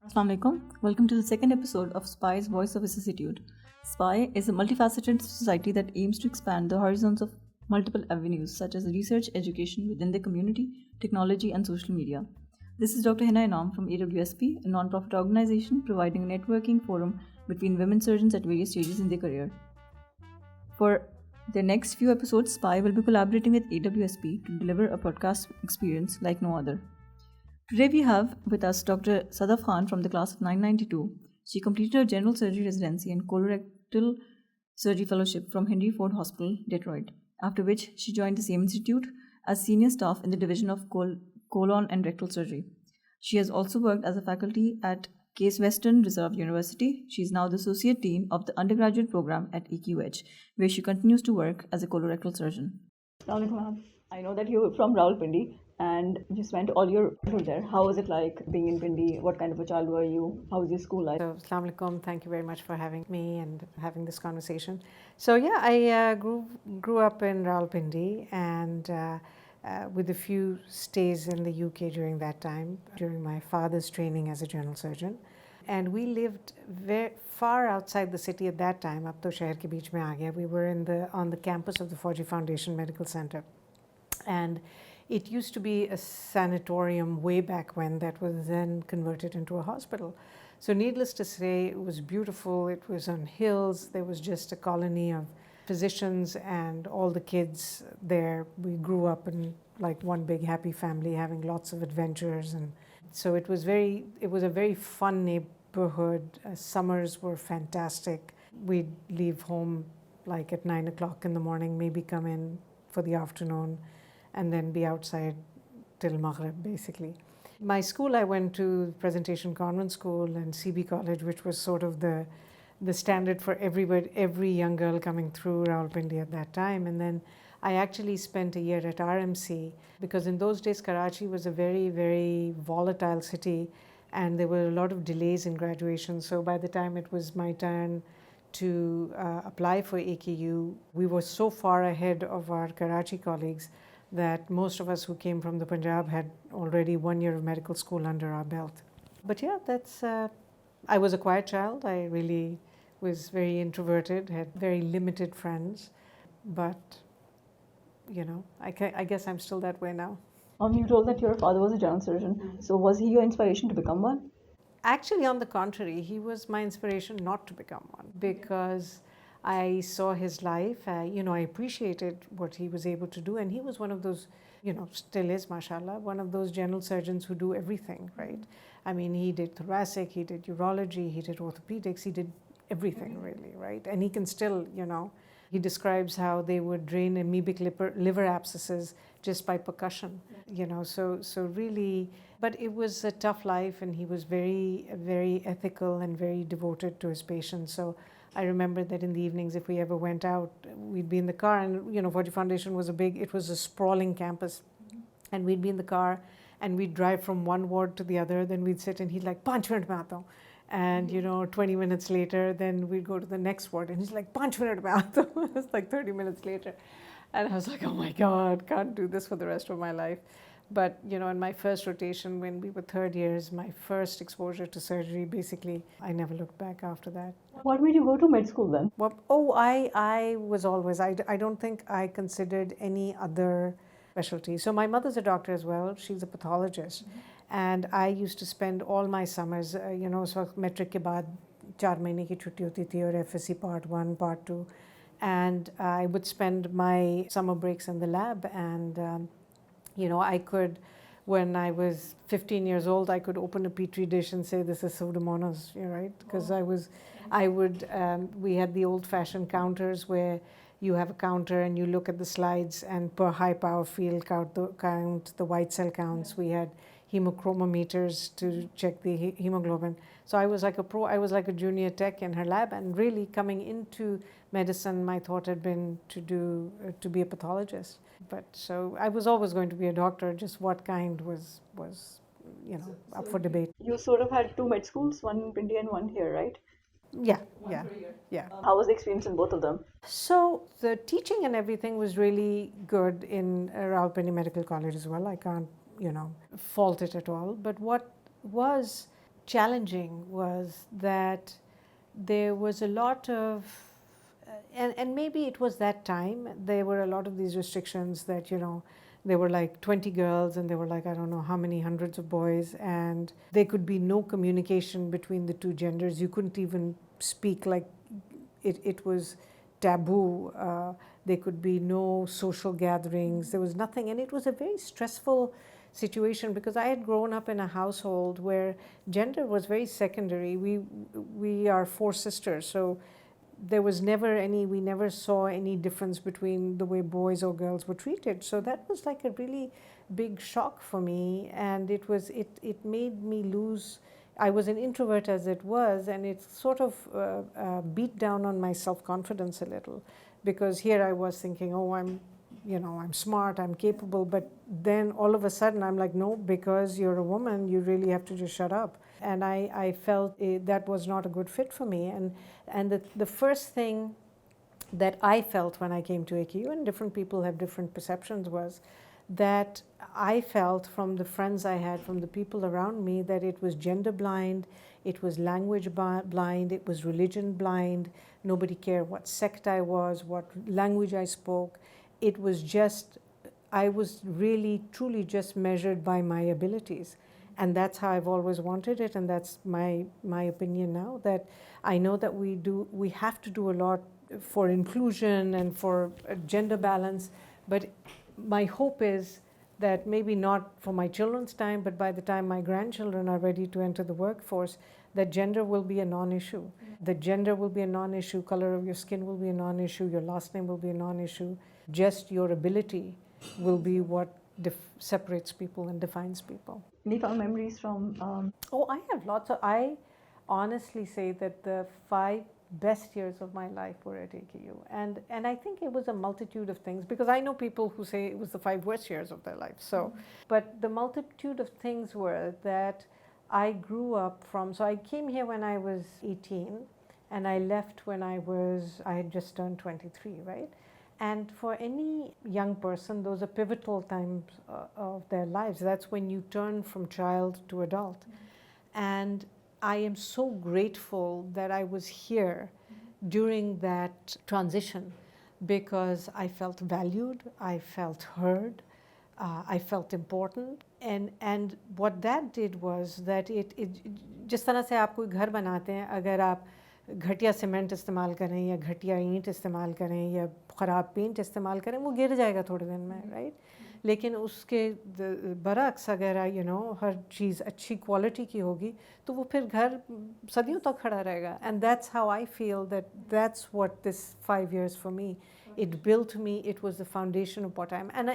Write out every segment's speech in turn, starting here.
Assalamu alaikum. Welcome to the second episode of SPIE's Voice of Vicissitude. SPIE is a multifaceted society that aims to expand the horizons of multiple avenues such as research, education within the community, technology, and social media. This is Dr. Hina Inam from AWSP, a non-profit organization providing a networking forum between women surgeons at various stages in their career. For the next few episodes, SPIE will be collaborating with AWSP to deliver a podcast experience like no other. Today we have with us Dr. Sadaf Khan from the class of 992. She completed her general surgery residency and colorectal surgery fellowship from Henry Ford Hospital, Detroit, after which she joined the same institute as senior staff in the division of colon and rectal surgery. She has also worked as a faculty at Case Western Reserve University. She is now the associate dean of the undergraduate program at EQH, where she continues to work as a colorectal surgeon. Assalamu alaikum, ma'am. I know that you're from Rawalpindi and you spent all your childhood there. How was it like being in Pindi? What kind of a child were you? How was your school life? So, Assalamu alaikum. Thank you very much for having me and having this conversation. So, yeah, I grew up in Rawalpindi and with a few stays in the UK during that time, during my father's training as a general surgeon. And we lived very far outside the city at that time. Ab to shehar ke beech mein aa gaya. We were on the campus of the Fauji Foundation Medical Center. And it used to be a sanatorium way back when that was then converted into a hospital. So needless to say, it was beautiful. It was on hills. There was just a colony of physicians and all the kids there. We grew up in like one big happy family having lots of adventures. And so it was a very fun neighborhood. Summers were fantastic. We'd leave home like at 9 o'clock in the morning, maybe come in for the afternoon, and then be outside till Maghrib, basically. My school, I went to Presentation Convent School and CB College, which was sort of the standard for every young girl coming through Rawalpindi at that time. And then I actually spent a year at RMC, because in those days, Karachi was a very, very volatile city, and there were a lot of delays in graduation. So by the time it was my turn to apply for AKU, we were so far ahead of our Karachi colleagues that most of us who came from the Punjab had already 1 year of medical school under our belt. But yeah, I was a quiet child. I really was very introverted, had very limited friends. But, I guess I'm still that way now. You told that your father was a general surgeon. So was he your inspiration to become one? Actually, on the contrary, he was my inspiration not to become one, because I saw his life, I appreciated what he was able to do, and he was one of those, still is, mashallah, one of those general surgeons who do everything, right? I mean, he did thoracic, he did urology, he did orthopedics, he did everything really, right? And he can still, he describes how they would drain amoebic liver abscesses just by percussion, so really, but it was a tough life, and he was very, very ethical and very devoted to his patients. So I remember that in the evenings, if we ever went out, we'd be in the car, and Fauji Foundation was it was a sprawling campus, and we'd be in the car, and we'd drive from one ward to the other. Then we'd sit, and he'd like 5 minute mein aata hu. And 20 minutes later, then we'd go to the next ward, and he's like 5 minute mein aata hu. It's like 30 minutes later, and I was like, oh my God, can't do this for the rest of my life. But, in my first rotation, when we were third years, my first exposure to surgery, basically, I never looked back after that. What made you go to med school then? I was always, I don't think I considered any other specialty. So my mother's a doctor as well. She's a pathologist. And I used to spend all my summers, so metric ke baad 4 mahine ki chutti hoti thi, aur FSC part 1, part 2. And I would spend my summer breaks in the lab, and I could, when I was 15 years old, I could open a petri dish and say, this is Pseudomonas, right? Because we had the old-fashioned counters where you have a counter and you look at the slides, and per high power field count the white cell counts. We had hemochromometers to check the hemoglobin. So I was like a pro. I was like a junior tech in her lab, and really coming into medicine, my thought had been to be a pathologist. But so I was always going to be a doctor. Just what kind was up for debate. You sort of had 2 med schools, one in Pindi and one here, right? Yeah. How was the experience in both of them? So the teaching and everything was really good in Rawalpindi Medical College as well. I can't, fault it at all. But what was challenging was that there was a lot of, and maybe it was that time, there were a lot of these restrictions that, there were like 20 girls and there were like, I don't know how many hundreds of boys, and there could be no communication between the two genders. You couldn't even speak, like it was taboo. There could be no social gatherings. There was nothing, and it was a very stressful situation because I had grown up in a household where gender was very secondary. We are 4 sisters, so there was never we never saw any difference between the way boys or girls were treated. So that was like a really big shock for me, and it made me lose. I was an introvert as it was, and it sort of beat down on my self-confidence a little, because here I was thinking, oh, I'm smart, I'm capable, but then all of a sudden I'm like, no, because you're a woman, you really have to just shut up. And I felt that was not a good fit for me. And the first thing that I felt when I came to AKU, and different people have different perceptions, was that I felt from the friends I had, from the people around me, that it was gender blind, it was language blind, it was religion blind. Nobody cared what sect I was, what language I spoke. It was just, I was really, truly just measured by my abilities. And that's how I've always wanted it, and that's my opinion now, that I know that we have to do a lot for inclusion and for gender balance, but my hope is that maybe not for my children's time, but by the time my grandchildren are ready to enter the workforce, that gender will be a non-issue. That gender will be a non-issue, color of your skin will be a non-issue, your last name will be a non-issue. Just your ability will be what separates people and defines people. Any fond memories from? Oh, I have lots of. I honestly say that the 5 best years of my life were at AKU, and I think it was a multitude of things, because I know people who say it was the 5 worst years of their life. So, but the multitude of things were that I grew up from. So I came here when I was 18, and I left when I had just turned 23, right? And for any young person, those are pivotal times of their lives. That's when you turn from child to adult. And I am so grateful that I was here during that transition, because I felt valued, I felt heard, I felt important. And what that did was that it जिस तरह से आप कोई घर बनाते हैं, अगर आप घटिया सीमेंट इस्तेमाल करें या घटिया ईंट इस्तेमाल करें या ख़राब पेंट इस्तेमाल करें, वो गिर जाएगा थोड़े दिन में, राइट? लेकिन उसके बरक्स अगर हर चीज़ अच्छी क्वालिटी की होगी तो वो फिर घर सदियों तक खड़ा रहेगा. And that's how I feel that's what this 5 years for me. It built me. It was the foundation of what I am. And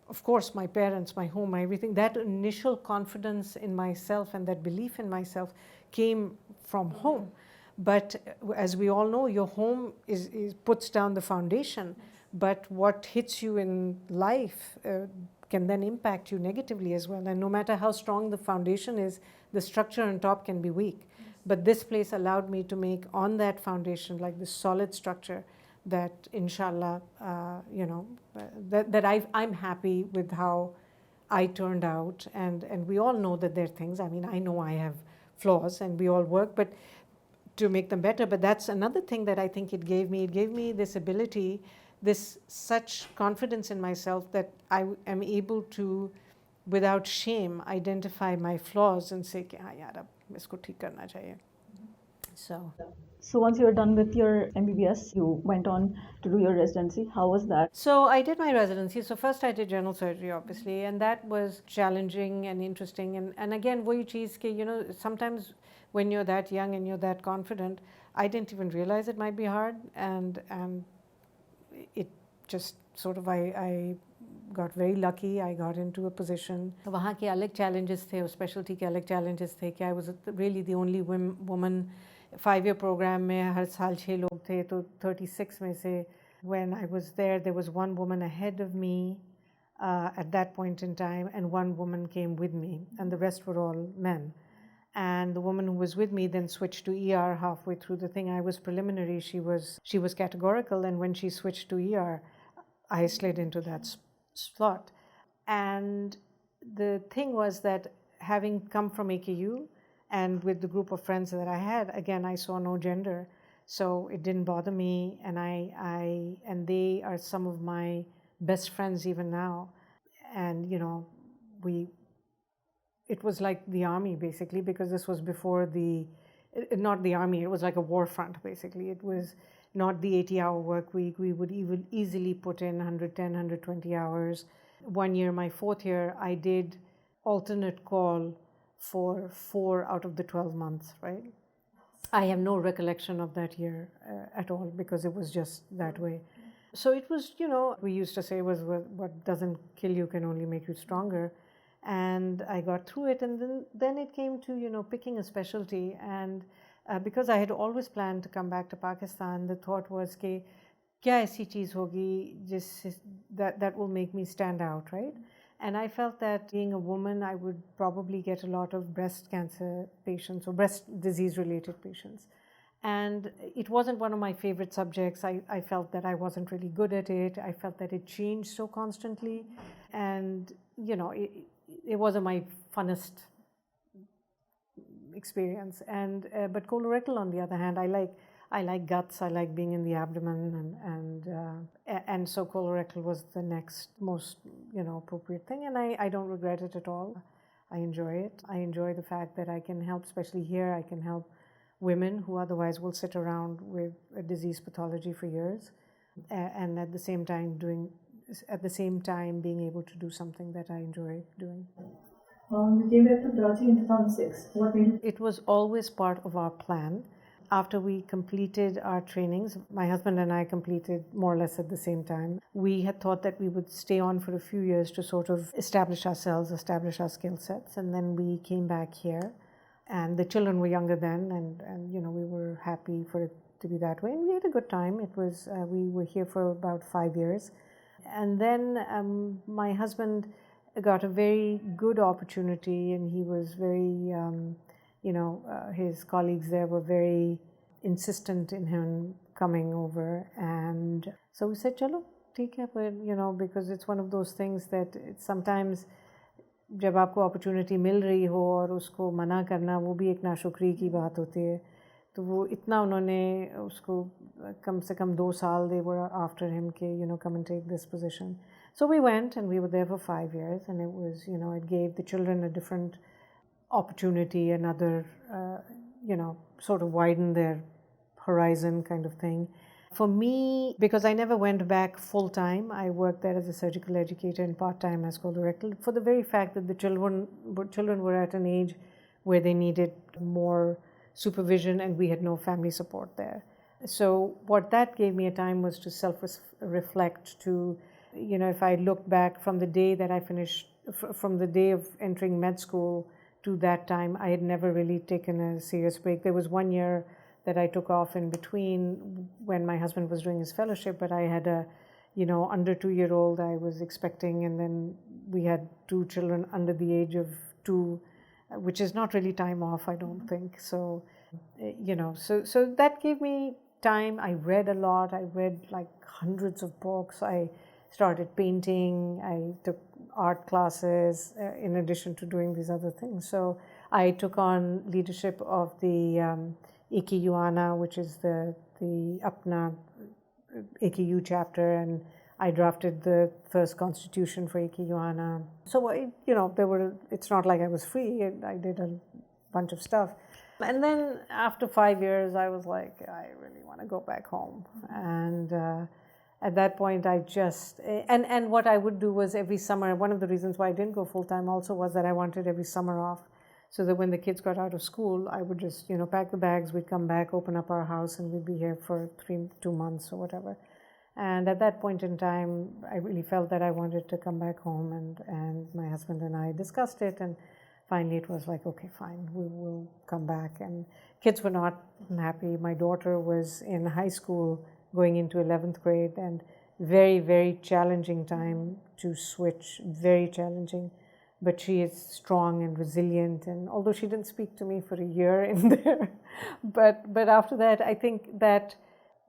of course, my parents, my home, my everything, that initial confidence in myself and that belief in myself came from home. But as we all know, your home puts down the foundation, but what hits you in life can then impact you negatively as well. And no matter how strong the foundation is, the structure on top can be weak. But this place allowed me to make on that foundation, like this solid structure, that inshallah, that I'm happy with how I turned out. And we all know that there are things. I mean, I know I have flaws and we all work, but to make them better. But that's another thing that I think it gave me. It gave me this ability, this such confidence in myself that I am able to, without shame, identify my flaws and say, "Ha yaar, ab isko theek karna chahiye." So once you're done with your MBBS, you went on to do your residency. How was that? So I did my residency. So first I did general surgery, obviously, and that was challenging and interesting. And again, wohi cheez ke, sometimes when you're that young and you're that confident, I didn't even realize it might be hard, and it just sort of, I got very lucky. I got into a position. वहाँ के अलग challenges थे, specialty के अलग challenges थे कि I was really the only woman. 5-year program में हर साल 6 लोग थे, तो 36 में से, when I was there was one woman ahead of me at that point in time, and one woman came with me, and the rest were all men. And the woman who was with me then switched to ER halfway through the thing. I was preliminary, she was categorical, and when she switched to ER, I slid into that slot. And the thing was that having come from AKU, And with the group of friends that I had, again, I saw no gender. So it didn't bother me. And they are some of my best friends even now. And, it was like the army, basically, because this was before not the army, it was like a war front, basically. It was not the 80-hour work week. We would even easily put in 110, 120 hours. One year, my fourth year, I did alternate call for 4 out of the 12 months, right? I have no recollection of that year at all, because it was just that way. So it was, we used to say was what doesn't kill you can only make you stronger. And I got through it, and then it came to, picking a specialty. And because I had always planned to come back to Pakistan, the thought was, कि क्या ऐसी चीज़ होगी that will make me stand out, right? And I felt that being a woman, I would probably get a lot of breast cancer patients or breast disease-related patients. And it wasn't one of my favorite subjects. I felt that I wasn't really good at it. I felt that it changed so constantly. And, it wasn't my funnest experience. But colorectal, on the other hand, I like guts. I like being in the abdomen, and so colorectal was the next most appropriate thing. And I don't regret it at all. I enjoy it. I enjoy the fact that I can help, especially here. I can help women who otherwise will sit around with a disease pathology for years, and at the same time being able to do something that I enjoy doing. You came back to Karachi in 2006. What made it? Was always part of our plan. After we completed our trainings, my husband and I completed more or less at the same time. We had thought that we would stay on for a few years to sort of establish ourselves, establish our skill sets, and then we came back here. And the children were younger then, and we were happy for it to be that way. And we had a good time. It was we were here for about 5 years. And then my husband got a very good opportunity, and he was very, his colleagues there were very insistent in him coming over. And so we said, chalo, theek hai, but, because it's one of those things that sometimes जब आपको opportunity मिल रही हो और उसको मना करना, वो भी एक नाशुक्री की बात होती है. तो वो इतना उन्होंने उसको कम से कम 2 साल they were after him कि come and take this position. So we went and we were there for 5 years, and it was it gave the children a different opportunity, another sort of widen their horizon kind of thing. For me, because I never went back full time, I worked there as a surgical educator and part time as colorectal, for the very fact that the children were at an age where they needed more supervision, and we had no family support there. So what that gave me a time was to self-reflect, to if I looked back from the day that I finished, from the day of entering med school to that time, I had never really taken a serious break. There was 1 year that I took off in between when my husband was doing his fellowship, but I had a, under 2-year-old I was expecting, and then we had 2 children under the age of 2, which is not really time off, I don't think. So, so that gave me time. I read a lot. I read like hundreds of books. I started painting. I took art classes in addition to doing these other things. So I took on leadership of the AKU, which is the Apna AKU chapter, and I drafted the first constitution for AKU. So it's not like I was free. I did a bunch of stuff. And then after 5 years, I was like, I really want to go back home. And at that point, I just, and what I would do was every summer, one of the reasons why I didn't go full time also was that I wanted every summer off. So that when the kids got out of school, I would just, pack the bags, we'd come back, open up our house, and we'd be here for 2 months or whatever. And at that point in time, I really felt that I wanted to come back home, and my husband and I discussed it, and finally it was like, okay, fine, we will come back. And kids were not happy. My daughter was in high school going into 11th grade, and very, very challenging time to switch, very challenging. But she is strong and resilient, and although she didn't speak to me for a year in there, but after that, I think that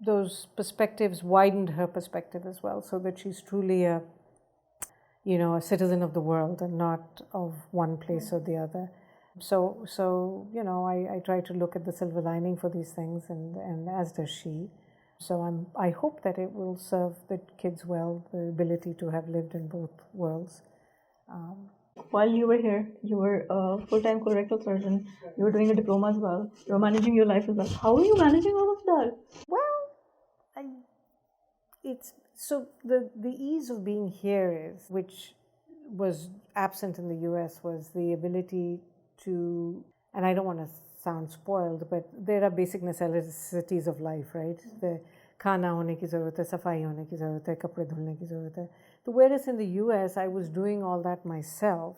those perspectives widened her perspective as well, so that she's truly a citizen of the world and not of one place or the other. So I try to look at the silver lining for these things, and as does she. So I hope that it will serve the kids well, the ability to have lived in both worlds. While you were here, you were a full-time colorectal surgeon. You were doing a diploma as well. You were managing your life as well. How are you managing all of that? Well, it's so the ease of being here is, which was absent in the US, was the ability to, and I don't want to sound spoiled, but there are basic necessities of life, right? The खाना होने की ज़रूरत है, सफाई होने की ज़रूरत है, कपड़े धुलने की ज़रूरत है. So whereas in the US, I was doing all that myself,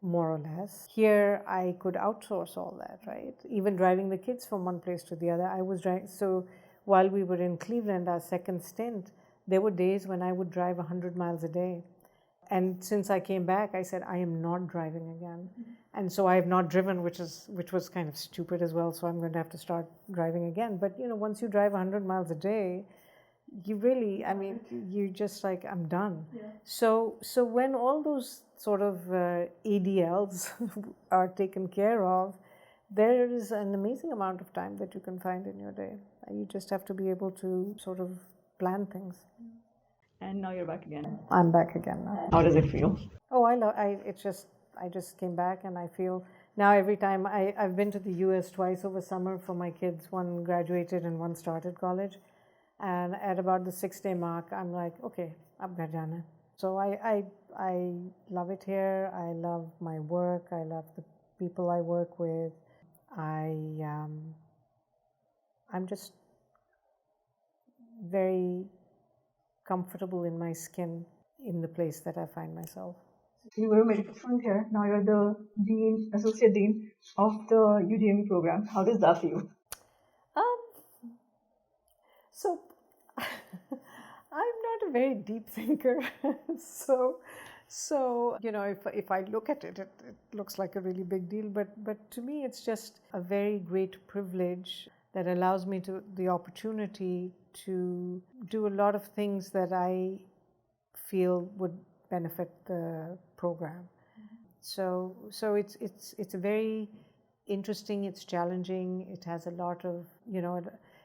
more or less. Here, I could outsource all that, right? Even driving the kids from one place to the other, I was driving. So while we were in Cleveland, our second stint, there were days when I would drive 100 miles a day. And since I came back, I said, I am not driving again. And so I have not driven, which was kind of stupid as well. So I'm going to have to start driving again. But, once you drive 100 miles a day, you really, you just like, I'm done. Yeah. So when all those sort of ADLs are taken care of, there is an amazing amount of time that you can find in your day. You just have to be able to sort of plan things. And now you're back again. I'm back again now. How does it feel? Oh, I just came back, and I feel now every time I've been to the US twice over summer for my kids. One graduated and one started college. And at about the 6-day mark, I'm like, okay, ab ghar jana hai. So I love it here. I love my work. I love the people I work with. I'm just very comfortable in my skin in the place that I find myself. You were a medical student here. Now you're the dean, associate dean of the UDME program. How does that feel? So I'm not a very deep thinker. so if I look at it, it looks like a really big deal. But to me, it's just a very great privilege that allows me the opportunity to do a lot of things that I feel would benefit the program. So it's very interesting. It's challenging. It has a lot of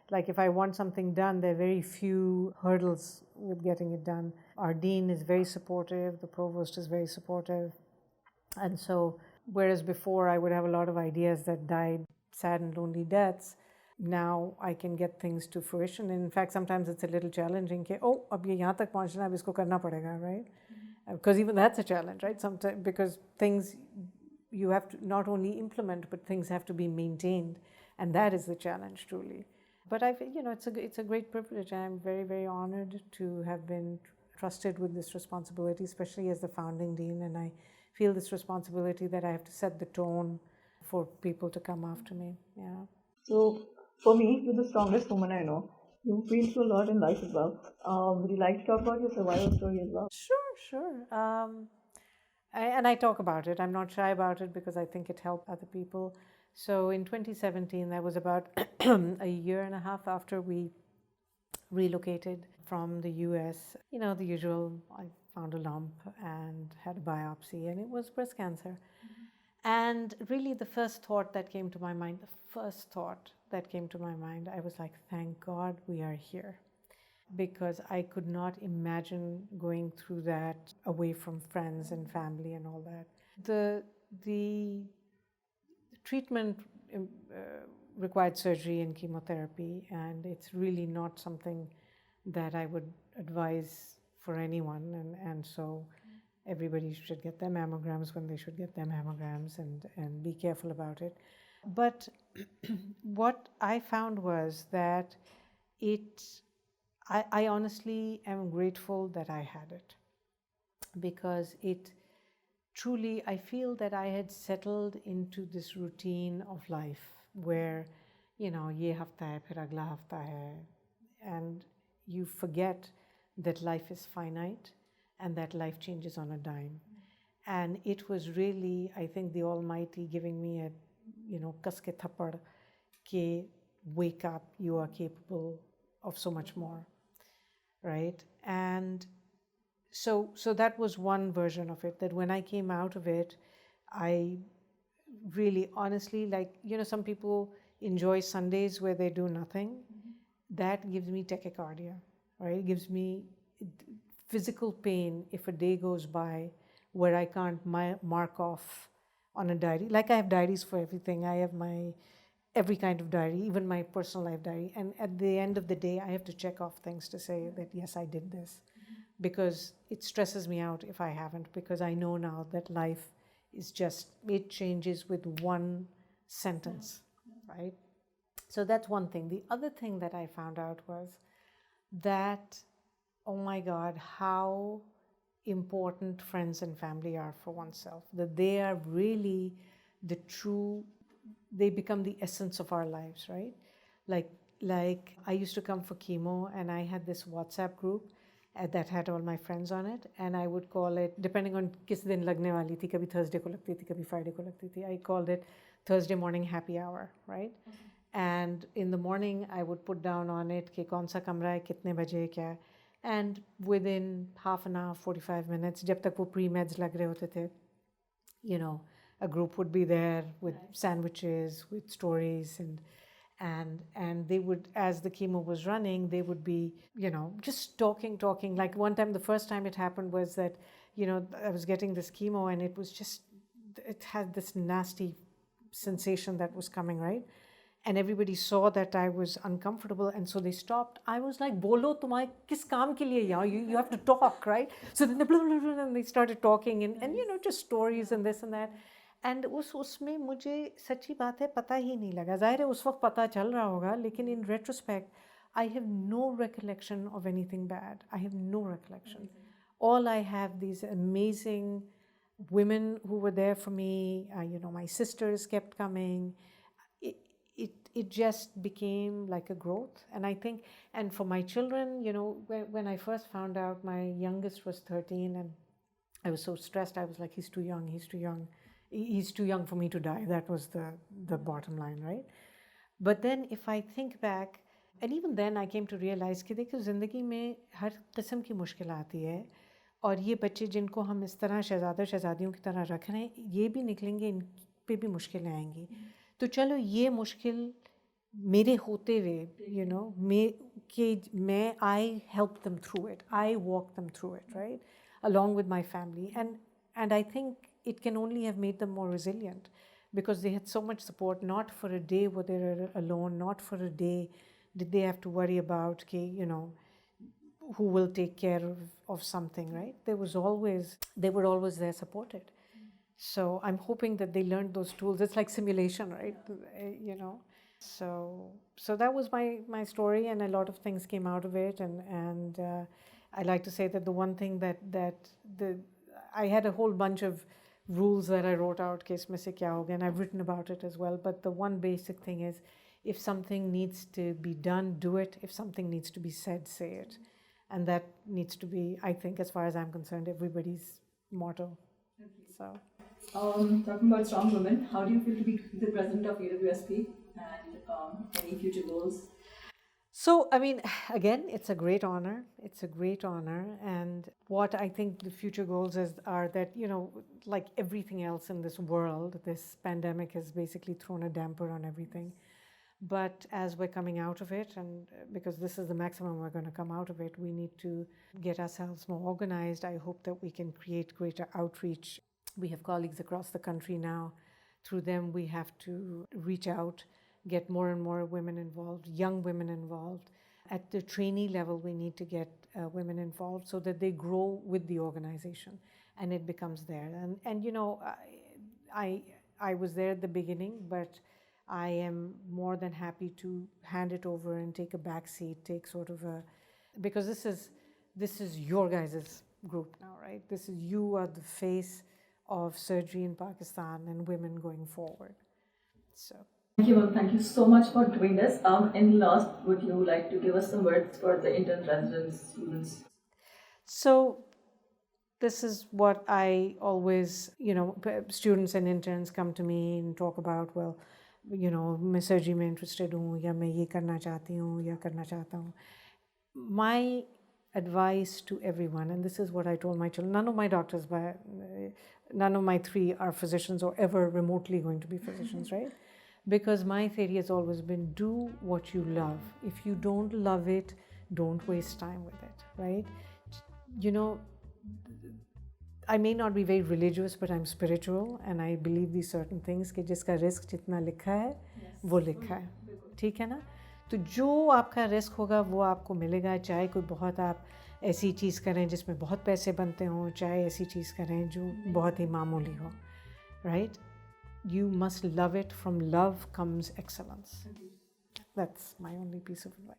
like if I want something done, there are very few hurdles with getting it done. Our dean is very supportive. The provost is very supportive. And so, whereas before I would have a lot of ideas that died sad and lonely deaths, now I can get things to fruition. And in fact, sometimes it's a little challenging. Ab ye yahan tak pahunchna hai, ab isko karna padega, right? Because even that's a challenge, right? Sometimes because things you have to not only implement, but things have to be maintained, and that is the challenge truly. But it's a great privilege. I'm very, very honored to have been trusted with this responsibility, especially as the founding dean. And I feel this responsibility that I have to set the tone for people to come after me. Yeah. So for me, you're the strongest woman I know. You've been through a lot in life as well. Would you like to talk about your survival story as well? Sure. And I talk about it. I'm not shy about it because I think it helped other people. So in 2017, that was about a year and a half after we relocated from the US. The usual, I found a lump and had a biopsy, and it was breast cancer. Mm-hmm. And really the first thought that came to my mind, I was like, thank God we are here. Because I could not imagine going through that away from friends and family and all that. The treatment required surgery and chemotherapy, and it's really not something that I would advise for anyone. And so everybody should get their mammograms when they should get their mammograms, and be careful about it. But what I found was that I honestly am grateful that I had it, because it truly, I feel that I had settled into this routine of life where, ye hafta hai, phir agla hafta hai, and you forget that life is finite and that life changes on a dime. And it was really, I think, the Almighty giving me a, kaske thappad ke wake up, you are capable of so much more, right? And so that was one version of it, that when I came out of it, I really, honestly, like, some people enjoy Sundays where they do nothing. That gives me tachycardia, right? It gives me physical pain if a day goes by where I can't mark off on a diary. Like, I have diaries for everything. I have my every kind of diary, even my personal life diary. And at the end of the day, I have to check off things to say that, yes, I did this. Because it stresses me out if I haven't, because I know now that life is just, it changes with one sentence, right? So that's one thing. The other thing that I found out was that, oh my God, how important friends and family are for oneself, that they are really the true, they become the essence of our lives, right? Like I used to come for chemo, and I had this WhatsApp group that had all my friends on it, and I would call it, depending on kis din lagne wali thi, kabhi Thursday ko lagti thi, kabhi Friday ko lagti thi, I called it Thursday morning happy hour, right? And in the morning I would put down on it कि कौन सा कमरा है, कितने बजे, क्या है, and within half an hour, 45 minutes, जब तक वो pre-meds लग रहे होते थे, a group would be there with sandwiches, with stories, and they would, as the chemo was running, they would be, just talking. Like one time, the first time it happened was that, I was getting this chemo, and it had this nasty sensation that was coming, right? And everybody saw that I was uncomfortable, and so they stopped. I was like, "Bolo, tumhare kis kaam ke liye yaar? You have to talk, right?" So then they started talking, and just stories and this and that. And उसमें मुझे सच्ची बात है पता ही नहीं लगा. ज़ाहिर है उस वक्त पता चल रहा होगा, लेकिन in retrospect, I have no recollection of anything bad. I have no recollection. All I have, these amazing women who were there for me. My sisters kept coming. It just became like a growth. And I think, and for my children, when I first found out, my youngest was 13, and I was so stressed. I was like, he's too young. He's too young for me to die. That was the bottom line, right? But then if I think back, and even then I came to realize कि देखो ज़िंदगी में हर किस्म की मुश्किल आती है, और ये बच्चे जिनको हम इस तरह शहज़ादा शहज़ादियों की तरह रख रहे हैं, ये भी निकलेंगे, इन पे भी मुश्किलें आएंगी. तो चलो ये मुश्किल मेरे होते हुए, I helped them through it. I walked them through it, right? Along with my family. And I think it can only have made them more resilient, because they had so much support. Not for a day were they alone. Not for a day did they have to worry about, who will take care of something, right? They were always there supported. So I'm hoping that they learned those tools. It's like simulation, right? So that was my story, and a lot of things came out of it. And I like to say that the one thing I had a whole bunch of rules that I wrote out, case mein se kya hoga, and I've written about it as well. But the one basic thing is, if something needs to be done, do it. If something needs to be said, say it. And that needs to be, I think, as far as I'm concerned, everybody's motto. So, talking about strong women, how do you feel to be the president of AWSP, and any future goals? So, I mean, again, it's a great honor. And what I think the future goals are that, like everything else in this world, this pandemic has basically thrown a damper on everything. But as we're coming out of it, and because this is the maximum we're going to come out of it, we need to get ourselves more organized. I hope that we can create greater outreach. We have colleagues across the country now. Through them, we have to reach out, get more and more women involved, young women involved. At the trainee level, we need to get women involved so that they grow with the organization and it becomes there. And I was there at the beginning, but I am more than happy to hand it over and take a back seat, because this is your guys' group now, right? You are the face of surgery in Pakistan and women going forward. So. Thank you so much for doing this. And last, would you like to give us some words for the intern residents, students? So this is what I always, students and interns come to me and talk about, well, मैं surgery में interested हूँ, या मैं ये करना चाहती हूँ, या करना चाहता हूँ. My advice to everyone, and this is what I told my children, none of my doctors none of my three are physicians or ever remotely going to be physicians, right? Because my theory has always been do what you love. If you don't love it, don't waste time with it, right? You know, I may not be very religious, but I'm spiritual and I believe these certain things कि जिसका risk जितना लिखा है वो लिखा है, ठीक है ना? तो जो आपका रिस्क होगा वो आपको मिलेगा, चाहे कोई बहुत आप ऐसी चीज़ करें जिसमें बहुत पैसे बनते हों, चाहे ऐसी चीज़ करें जो बहुत ही मामूली हो, right? You must love it. From love comes excellence. That's my only piece of advice.